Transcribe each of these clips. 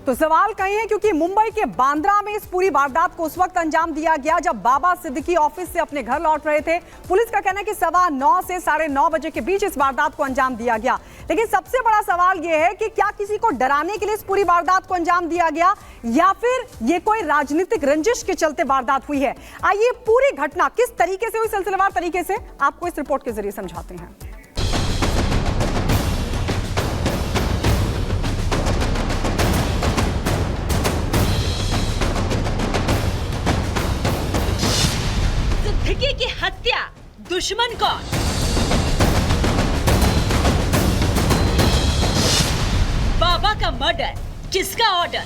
तो सवाल कहीं है क्योंकि मुंबई के बांद्रा में इस पूरी वारदात को उस वक्त अंजाम दिया गया जब बाबा सिद्दीकी ऑफिस से अपने घर लौट रहे थे। पुलिस का कहना है कि 9:15 से 9:30 बजे के बीच इस वारदात को अंजाम दिया गया। लेकिन सबसे बड़ा सवाल यह है कि क्या किसी को डराने के लिए इस पूरी वारदात को अंजाम दिया गया या फिर ये कोई राजनीतिक रंजिश के चलते वारदात हुई है। आइए पूरी घटना किस तरीके से हुई, सिलसिलेवार तरीके से आपको इस रिपोर्ट के जरिए समझाते हैं। सिद्दीकी की हत्या, दुश्मन कौन? बाबा का मर्डर, किसका ऑर्डर?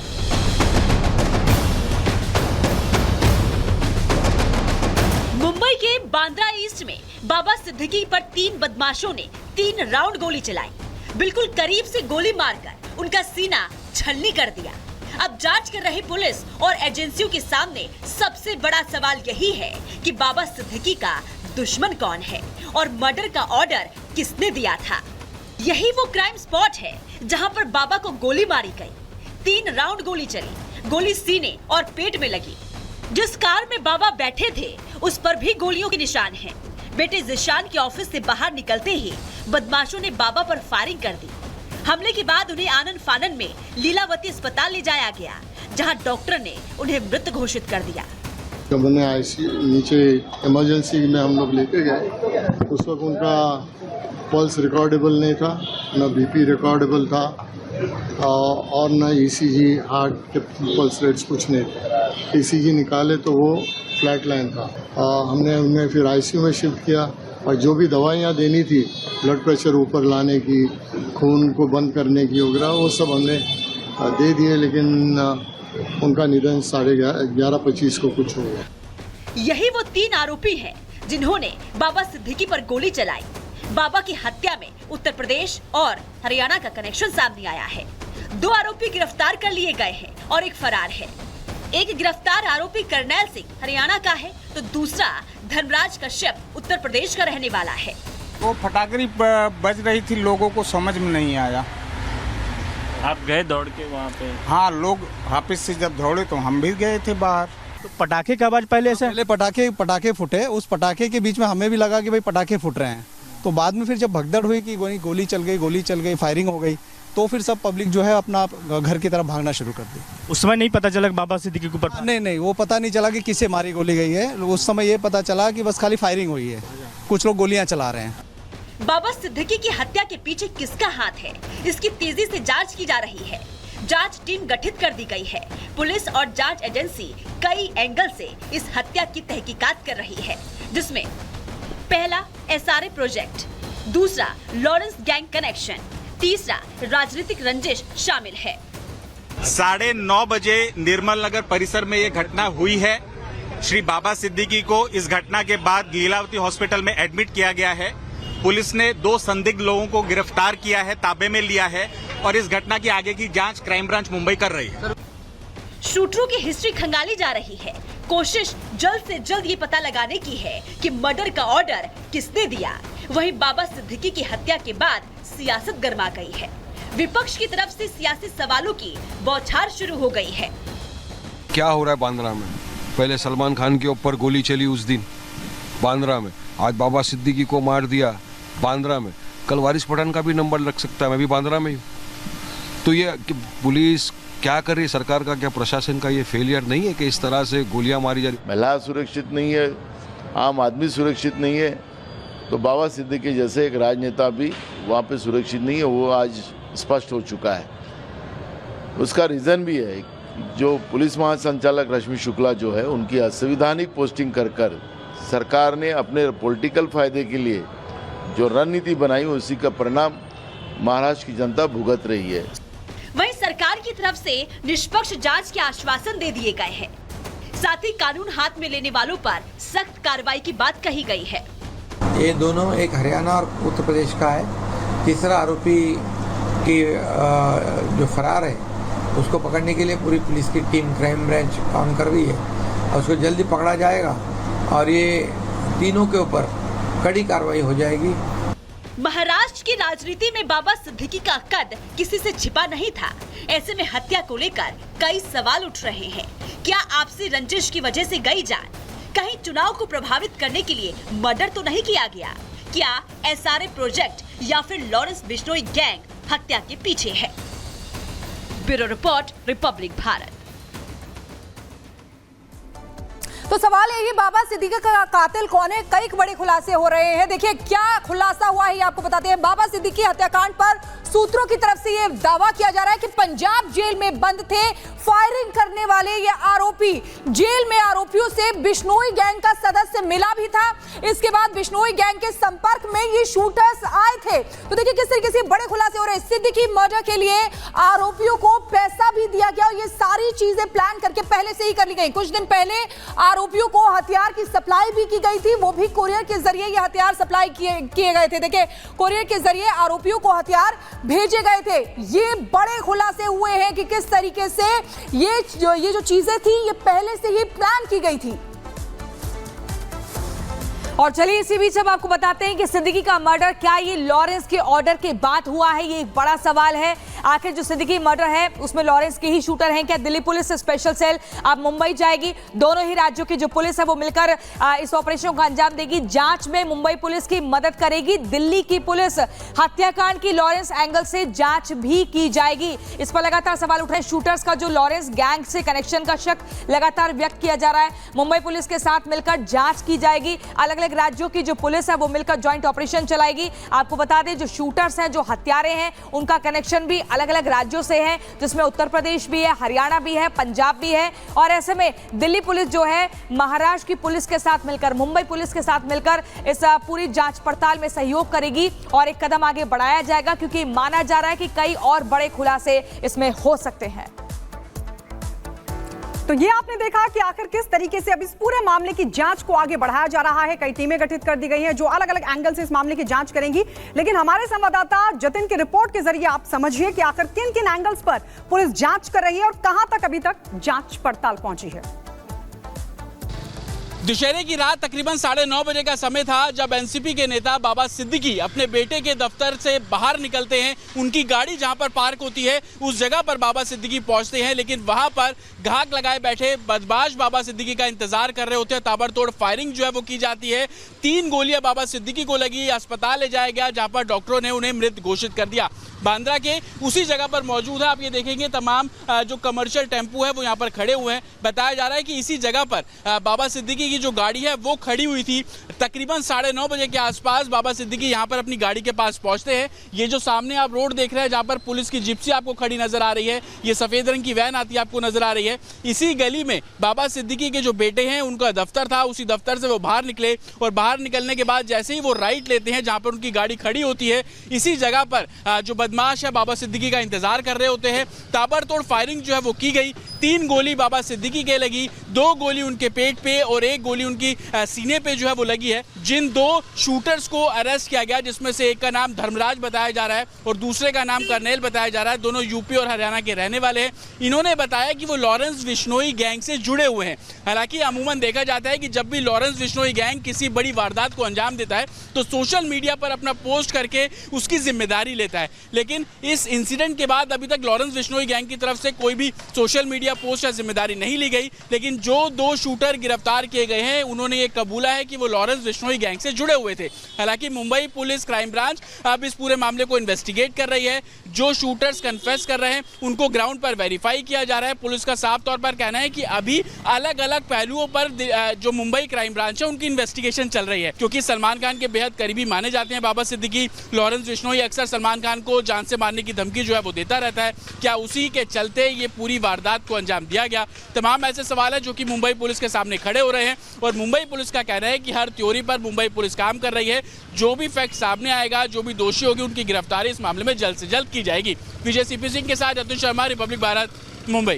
मुंबई के बांद्रा ईस्ट में बाबा सिद्दीकी पर 3 बदमाशों ने 3 राउंड गोली चलाई। बिल्कुल करीब से गोली मारकर उनका सीना छलनी कर दिया। अब जांच कर रही पुलिस और एजेंसियों के सामने सबसे बड़ा सवाल यही है कि बाबा सिद्दीकी का दुश्मन कौन है और मर्डर का ऑर्डर किसने दिया था। यही वो क्राइम स्पॉट है जहां पर बाबा को गोली मारी गई। 3 राउंड गोली चली, गोली सीने और पेट में लगी। जिस कार में बाबा बैठे थे उस पर भी गोलियों के निशान हैं। बेटे जिशान के ऑफिस से बाहर निकलते ही बदमाशों ने बाबा पर फायरिंग कर दी। हमले के बाद उन्हें आनन फानन में लीलावती अस्पताल ले जाया गया, जहां डॉक्टर ने उन्हें मृत घोषित कर दिया। जब उन्हें आईसीयू नीचे इमरजेंसी में हम लोग लेके गए, उस वक्त उनका पल्स रिकॉर्डेबल नहीं था, न बीपी रिकॉर्डेबल था और न ईसीजी, हार्ट के पल्स रेट्स कुछ नहीं थे। ईसीजी निकाले तो वो फ्लैट लाइन था। हमने उन्हें फिर आईसीयू में शिफ्ट किया और जो भी दवाइयाँ देनी थी, ब्लड प्रेशर ऊपर लाने की, खून को बंद करने की वगैरह, वो सब हमने दे दिए, लेकिन उनका निधन 11:25 को कुछ हो गया। यही वो 3 आरोपी हैं जिन्होंने बाबा सिद्दीकी पर गोली चलाई। बाबा की हत्या में उत्तर प्रदेश और हरियाणा का कनेक्शन सामने आया है। 2 आरोपी गिरफ्तार कर लिए गए हैं और एक फरार है। एक गिरफ्तार आरोपी करनैल सिंह हरियाणा का है तो दूसरा धर्मराज कश्यप उत्तर प्रदेश का रहने वाला है। वो फटाकरी बज रही थी, लोगों को समझ में नहीं आया। आप गए दौड़ के वहाँ पे? हाँ, लोग ऑफिस से जब दौड़े तो हम भी गए थे बाहर। तो पटाखे की आवाज पहले पटाखे फूटे। उस पटाखे के बीच में हमें भी लगा कि भाई पटाखे फूट रहे हैं। तो बाद में फिर जब भगदड़ हुई कि गोली चल गई, फायरिंग हो गई, तो फिर सब पब्लिक जो है अपना घर की तरफ भागना शुरू कर दी। उस समय नहीं पता चला बाबा सिद्दीकी के ऊपर? नहीं, वो पता नहीं चला कि किसे मारी गोली गई है। उस समय ये पता चला कि बस खाली फायरिंग हुई है, कुछ लोग गोलियां चला रहे हैं। बाबा सिद्दीकी की हत्या के पीछे किसका हाथ है, इसकी तेजी से जांच की जा रही है। जांच टीम गठित कर दी गई है। पुलिस और जांच एजेंसी कई एंगल से इस हत्या की तहकीकात कर रही है, जिसमें पहला एसआरए प्रोजेक्ट, दूसरा लॉरेंस गैंग कनेक्शन, तीसरा राजनीतिक रंजिश शामिल है। 9:30 बजे निर्मल नगर परिसर में ये घटना हुई है। श्री बाबा सिद्दीकी को इस घटना के बाद लीलावती हॉस्पिटल में एडमिट किया गया है। पुलिस ने 2 संदिग्ध लोगों को गिरफ्तार किया है, ताबे में लिया है और इस घटना की आगे की जांच क्राइम ब्रांच मुंबई कर रही है। शूटरों की हिस्ट्री खंगाली जा रही है। कोशिश जल्द से जल्द ये पता लगाने की है कि मर्डर का ऑर्डर किसने दिया। वहीं बाबा सिद्दीकी की हत्या के बाद सियासत गर्मा गई है। विपक्ष की तरफ से सियासी सवालों की बौछार शुरू हो गई है। क्या हो रहा है बांद्रा में? पहले सलमान खान के ऊपर गोली चली उस दिन बांद्रा में, आज बाबा सिद्दीकी को मार दिया बांद्रा में। कल वारिस पठान का भी नंबर लग सकता है, मैं भी बांद्रा में हूँ। तो ये पुलिस क्या कर रही है, सरकार का क्या, प्रशासन का ये फेलियर नहीं है कि इस तरह से गोलियां मारी जा रही? महिला सुरक्षित नहीं है, आम आदमी सुरक्षित नहीं है, तो बाबा सिद्दीकी जैसे एक राजनेता भी वहाँ पे सुरक्षित नहीं है। वो आज स्पष्ट हो चुका है। उसका रीज़न भी है, जो पुलिस महासंचालक रश्मि शुक्ला जो है, उनकी असंवैधानिक पोस्टिंग कर सरकार ने अपने पॉलिटिकल फायदे के लिए जो रणनीति बनाई, उसी का परिणाम महाराष्ट्र की जनता भुगत रही है। वहीं सरकार की तरफ से निष्पक्ष जांच के आश्वासन दे दिए गए हैं। साथ ही कानून हाथ में लेने वालों पर सख्त कार्रवाई की बात कही गई है। ये दोनों, एक हरियाणा और उत्तर प्रदेश का है। तीसरा आरोपी की जो फरार है, उसको पकड़ने के लिए पूरी पुलिस की टीम क्राइम ब्रांच काम कर रही है और उसको जल्दी पकड़ा जाएगा और ये तीनों के ऊपर कड़ी कार्रवाई हो जाएगी। महाराष्ट्र महाराष्ट्र की राजनीति में बाबा सिद्दीकी का कद किसी से छिपा नहीं था। ऐसे में हत्या को लेकर कई सवाल उठ रहे हैं। क्या आपसी रंजिश की वजह से गई जान? कहीं चुनाव को प्रभावित करने के लिए मर्डर तो नहीं किया गया? क्या एसआरए प्रोजेक्ट या फिर लॉरेंस बिश्नोई गैंग हत्या के पीछे है? Bureau report, Republic Bharat. तो सवाल है, ये बाबा सिद्दीकी का कातिल कौन है? कई बड़े खुलासे हो रहे हैं। देखिए क्या खुलासा हुआ है, ये आपको बताते हैं। बाबा सिद्दीकी हत्याकांड पर सूत्रों की तरफ से ये दावा किया जा रहा है कि पंजाब जेल में बंद थे फायरिंग करने वाले ये आरोपी। जेल में आरोपियों से बिश्नोई गैंग का सदस्य मिला भी था। इसके बाद बिश्नोई गैंग के संपर्क में ये शूटर्स आए थे। तो देखिए किस तरीके से बड़े खुलासे हो रहे हैं। सिद्दीकी मर्डर के लिए आरोपियों को पैसा भी दिया गया और ये सारी चीजें प्लान करके पहले से ही कर ली गई। कुछ दिन पहले आरोपियों को हथियार की सप्लाई भी की गई थी, वो भी कोरियर के जरिए ये हथियार सप्लाई किए गए थे। देखिए कोरियर के जरिए आरोपियों को हथियार भेजे गए थे। ये बड़े खुलासे हुए हैं कि किस तरीके से ये जो चीजें थी ये पहले से ही प्लान की गई थी। और चलिए इसी बीच अब आपको बताते हैं कि सिद्दीकी का मर्डर क्या ये लॉरेंस के ऑर्डर के बाद हुआ है? ये एक बड़ा सवाल है। आखिर जो सिद्दीकी मर्डर है उसमें लॉरेंस के ही शूटर हैं क्या? दिल्ली पुलिस स्पेशल सेल अब मुंबई जाएगी। दोनों ही राज्यों की जो पुलिस है वो मिलकर इस ऑपरेशन को अंजाम देगी। जांच में मुंबई पुलिस की मदद करेगी दिल्ली की पुलिस। हत्याकांड की लॉरेंस एंगल से जांच भी की जाएगी। इस पर लगातार सवाल उठ रहे हैं। शूटर्स का जो लॉरेंस गैंग से कनेक्शन का शक लगातार व्यक्त किया जा रहा है। मुंबई पुलिस के साथ मिलकर जांच की जाएगी। अलग अलग राज्यों की जो पुलिस है वो मिलकर ज्वाइंट ऑपरेशन चलाएगी। आपको बता दें जो शूटर्स हैं, जो हत्यारे हैं, उनका कनेक्शन भी अलग अलग राज्यों से है, जिसमें उत्तर प्रदेश भी है, हरियाणा भी है, पंजाब भी है। और ऐसे में दिल्ली पुलिस जो है महाराष्ट्र की पुलिस के साथ मिलकर, मुंबई पुलिस के साथ मिलकर इस पूरी जांच पड़ताल में सहयोग करेगी और एक कदम आगे बढ़ाया जाएगा, क्योंकि माना जा रहा है कि कई और बड़े खुलासे इसमें हो सकते हैं। तो ये आपने देखा कि आखिर किस तरीके से अब इस पूरे मामले की जांच को आगे बढ़ाया जा रहा है। कई टीमें गठित कर दी गई हैं जो अलग अलग एंगल से इस मामले की जांच करेंगी। लेकिन हमारे संवाददाता जतिन की रिपोर्ट के जरिए आप समझिए कि आखिर किन किन एंगल्स पर पुलिस जांच कर रही है और कहां तक अभी तक जांच पड़ताल पहुंची है। दुशहरे की रात तकरीबन 9:30 बजे का समय था जब एनसीपी के नेता बाबा सिद्दीकी अपने बेटे के दफ्तर से बाहर निकलते हैं। उनकी गाड़ी जहां पर पार्क होती है उस जगह पर बाबा सिद्दीकी पहुंचते हैं, लेकिन वहां पर घाक लगाए बैठे बदमाश बाबा सिद्दीकी का इंतजार कर रहे होते हैं। ताबड़तोड़ फायरिंग जो है वो की जाती है। 3 गोलियां बाबा सिद्दीकी को लगी। अस्पताल ले जाया गया जहां पर डॉक्टरों ने उन्हें मृत घोषित कर दिया। बांद्रा के उसी जगह पर मौजूद है। आप ये देखेंगे तमाम जो कमर्शियल टेम्पो है वो यहाँ पर खड़े हुए हैं। बताया जा रहा है कि इसी जगह पर बाबा सिद्दीकी की जो गाड़ी है वो खड़ी हुई थी। तकरीबन 9:30 बजे के आसपास बाबा सिद्दीकी यहाँ पर अपनी गाड़ी के पास पहुँचते हैं। ये जो सामने आप रोड देख रहे हैं जहाँ पर पुलिस की जिप्सी आपको खड़ी नजर आ रही है, ये सफेद रंग की वैन आती है आपको नजर आ रही है। इसी गली में बाबा सिद्दीकी के जो बेटे हैं उनका दफ्तर था। उसी दफ्तर से वो बाहर निकले और बाहर निकलने के बाद जैसे ही वो राइट लेते हैं जहाँ पर उनकी गाड़ी खड़ी होती है, इसी जगह पर जो बदमाश है बाबा सिद्दीकी का इंतजार कर रहे होते हैं। ताबड़तोड़ फायरिंग जो है वो की गई। 3 गोली बाबा सिद्दीकी के लगी, 2 गोली उनके पेट पे और 1 गोली उनकी सीने पे जो है वो लगी है। जिन 2 शूटर्स को अरेस्ट किया गया, जिसमें से एक का नाम धर्मराज बताया जा रहा है और दूसरे का नाम कर्नेल बताया जा रहा है, दोनों यूपी और हरियाणा के रहने वाले हैं। इन्होंने बताया कि वो लॉरेंस बिश्नोई गैंग से जुड़े हुए हैं। हालांकि अमूमन देखा जाता है कि जब भी लॉरेंस बिश्नोई गैंग किसी बड़ी वारदात को अंजाम देता है तो सोशल मीडिया पर अपना पोस्ट करके उसकी जिम्मेदारी लेता है। लेकिन इस इंसिडेंट के बाद अभी तक लॉरेंस बिश्नोई गैंग की तरफ से कोई भी सोशल मीडिया पोस्ट या जिम्मेदारी नहीं ली गई। लेकिन जो 2 शूटर गिरफ्तार किए गए हैं उन्होंने ये कबूला है कि वो लॉरेंस बिश्नोई गैंग से जुड़े हुए थे। हालांकि मुंबई पुलिस क्राइम ब्रांच अब इस पूरे मामले को इन्वेस्टिगेट कर रही है। जो शूटर्स कन्फेस कर रहे हैं उनको ग्राउंड पर वेरीफाई किया जा रहा है। पुलिस का साफ तौर पर कहना है कि अभी अलग अलग पहलुओं पर जो मुंबई क्राइम ब्रांच है उनकी इन्वेस्टिगेशन चल रही है, क्योंकि सलमान खान के बेहद करीबी माने जाते हैं बाबा सिद्दीकी। लॉरेंस बिश्नोई अक्सर सलमान खान को जान से मारने की धमकी जो है वो देता रहता है। क्या उसी के चलते ये पूरी वारदात को अंजाम दिया गया? तमाम ऐसे सवाल है जो कि मुंबई पुलिस के सामने खड़े हो रहे हैं और मुंबई पुलिस का कहना है कि हर थ्योरी पर मुंबई पुलिस काम कर रही है। जो भी फैक्ट सामने आएगा, जो भी दोषी होगी, उनकी गिरफ्तारी इस मामले में जल्द से जल्द की जाएगी। विजय सीपी सिंह के साथ अतुल शर्मा, रिपब्लिक भारत, मुंबई।